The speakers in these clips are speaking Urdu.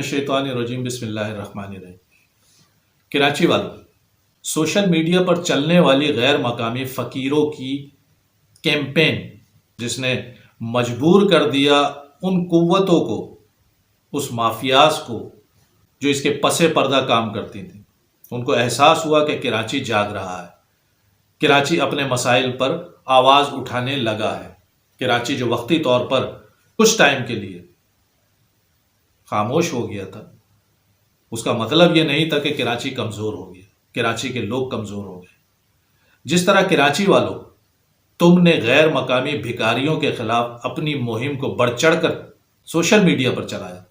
الشیطان الرجیم بسم اللہ الرحمن الرحیم۔ کراچی والوں، سوشل میڈیا پر چلنے والی غیر مقامی فقیروں کی کیمپین جس نے مجبور کر دیا ان قوتوں کو، اس مافیاز کو جو اس کے پس پردہ کام کرتی تھیں، ان کو احساس ہوا کہ کراچی جاگ رہا ہے، کراچی اپنے مسائل پر آواز اٹھانے لگا ہے۔ کراچی جو وقتی طور پر کچھ ٹائم کے لیے خاموش ہو گیا تھا، اس کا مطلب یہ نہیں تھا کہ کراچی کمزور ہو گیا، کراچی کے لوگ کمزور ہو گئے۔ جس طرح کراچی والوں تم نے غیر مقامی بھکاریوں کے خلاف اپنی مہم کو بڑھ چڑھ کر سوشل میڈیا پر چلایا،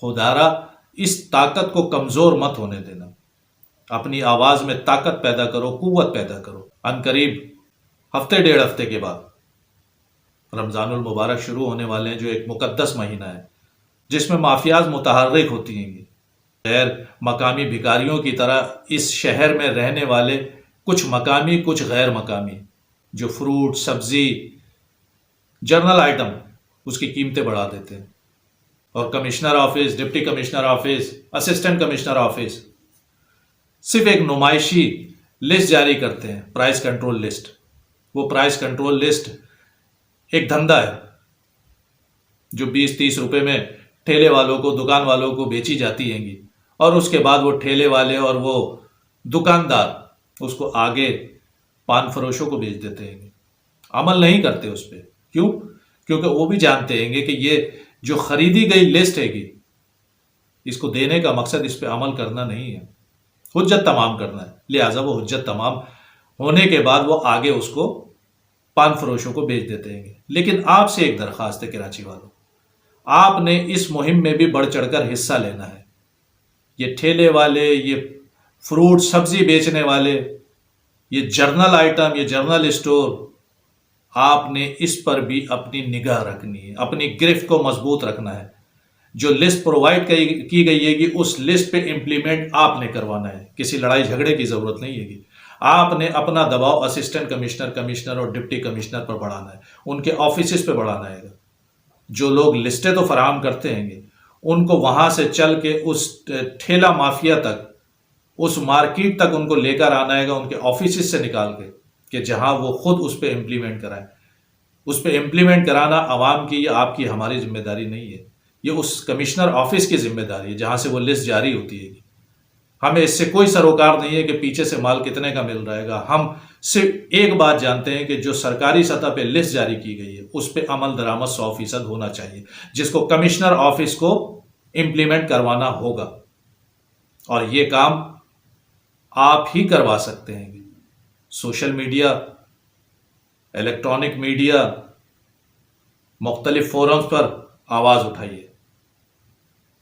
خدارا اس طاقت کو کمزور مت ہونے دینا، اپنی آواز میں طاقت پیدا کرو، قوت پیدا کرو۔ عنقریب ہفتے ڈیڑھ ہفتے کے بعد رمضان المبارک شروع ہونے والے ہیں، جو ایک مقدس مہینہ ہے جس میں مافیاز متحرک ہوتی ہیں۔ غیر مقامی بھکاریوں کی طرح اس شہر میں رہنے والے کچھ مقامی کچھ غیر مقامی جو فروٹ، سبزی، جنرل آئٹم اس کی قیمتیں بڑھا دیتے ہیں، اور commissioner office, deputy commissioner office, assistant commissioner office صرف ایک نمائشی لسٹ جاری کرتے ہیں، پرائس کنٹرول لسٹ۔ وہ پرائس کنٹرول لسٹ ایک دھندا ہے جو 20-30 روپے میں ٹھیلے والوں کو، دکان والوں کو بیچی جاتی ہیں گی، اور اس کے بعد وہ ٹھیلے والے اور وہ دکاندار اس کو آگے پان فروشوں کو بیچ دیتے ہیں گے۔ عمل نہیں کرتے اس پہ، کیوں؟ کیونکہ وہ بھی جانتے ہیں گے کہ یہ جو خریدی گئی لسٹ ہے گی، اس کو دینے کا مقصد اس پہ عمل کرنا نہیں ہے، حجت تمام کرنا ہے، لہٰذا وہ حجت تمام ہونے کے بعد وہ آگے اس کو پان فروشوں کو بیچ دیتے ہیں گے۔ لیکن آپ سے ایک درخواست ہے کراچی والوں، آپ نے اس مہم میں بھی بڑھ چڑھ کر حصہ لینا ہے۔ یہ ٹھیلے والے، یہ فروٹ سبزی بیچنے والے، یہ جرنل آئٹم، یہ جرنل اسٹور، آپ نے اس پر بھی اپنی نگاہ رکھنی ہے، اپنی گرفت کو مضبوط رکھنا ہے۔ جو لسٹ پرووائڈ کی گئی ہے گی، اس لسٹ پہ امپلیمنٹ آپ نے کروانا ہے، کسی لڑائی جھگڑے کی ضرورت نہیں ہے گی۔ آپ نے اپنا دباؤ اسسٹنٹ کمشنر، کمشنر اور ڈپٹی کمشنر پر بڑھانا ہے، ان کے آفیسز پہ بڑھانا ہے۔ جو لوگ لسٹیں تو فراہم کرتے ہیں گے، ان کو وہاں سے چل کے اس ٹھیلا مافیا تک، اس مارکیٹ تک ان کو لے کر آنا ہے گا، ان کے آفیسز سے نکال کے، کہ جہاں وہ خود اس پہ امپلیمنٹ کرائیں۔ اس پہ امپلیمنٹ کرانا عوام کی یا آپ کی، ہماری ذمہ داری نہیں ہے، یہ اس کمشنر آفس کی ذمہ داری ہے جہاں سے وہ لسٹ جاری ہوتی ہے۔ ہمیں اس سے کوئی سروکار نہیں ہے کہ پیچھے سے مال کتنے کا مل رہے گا۔ ہم صرف ایک بات جانتے ہیں کہ جو سرکاری سطح پہ لسٹ جاری کی گئی ہے، اس پہ عمل درآمد 100% ہونا چاہیے، جس کو کمشنر آفس کو امپلیمنٹ کروانا ہوگا، اور یہ کام آپ ہی کروا سکتے ہیں۔ سوشل میڈیا، الیکٹرانک میڈیا، مختلف فورمز پر آواز اٹھائیے،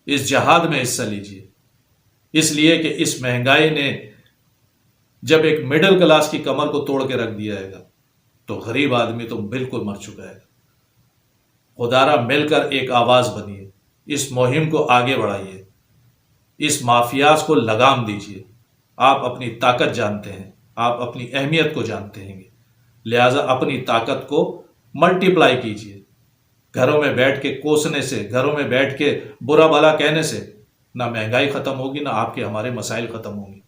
اس جہاد میں حصہ لیجیے، اس لیے کہ اس مہنگائی نے جب ایک مڈل کلاس کی کمر کو توڑ کے رکھ دیا ہے گا، تو غریب آدمی تو بالکل مر چکا ہے۔ خدارا مل کر ایک آواز بنیے، اس مہم کو آگے بڑھائیے، اس مافیاز کو لگام دیجیے۔ آپ اپنی طاقت جانتے ہیں، آپ اپنی اہمیت کو جانتے ہیں، لہٰذا اپنی طاقت کو ملٹیپلائی کیجیے۔ گھروں میں بیٹھ کے کوسنے سے، گھروں میں بیٹھ کے برا بھلا کہنے سے نہ مہنگائی ختم ہوگی، نہ آپ کے ہمارے مسائل ختم ہوں گے۔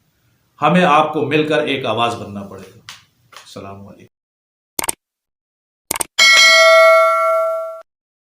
ہمیں آپ کو مل کر ایک آواز بننا پڑے گا۔ السلام علیکم۔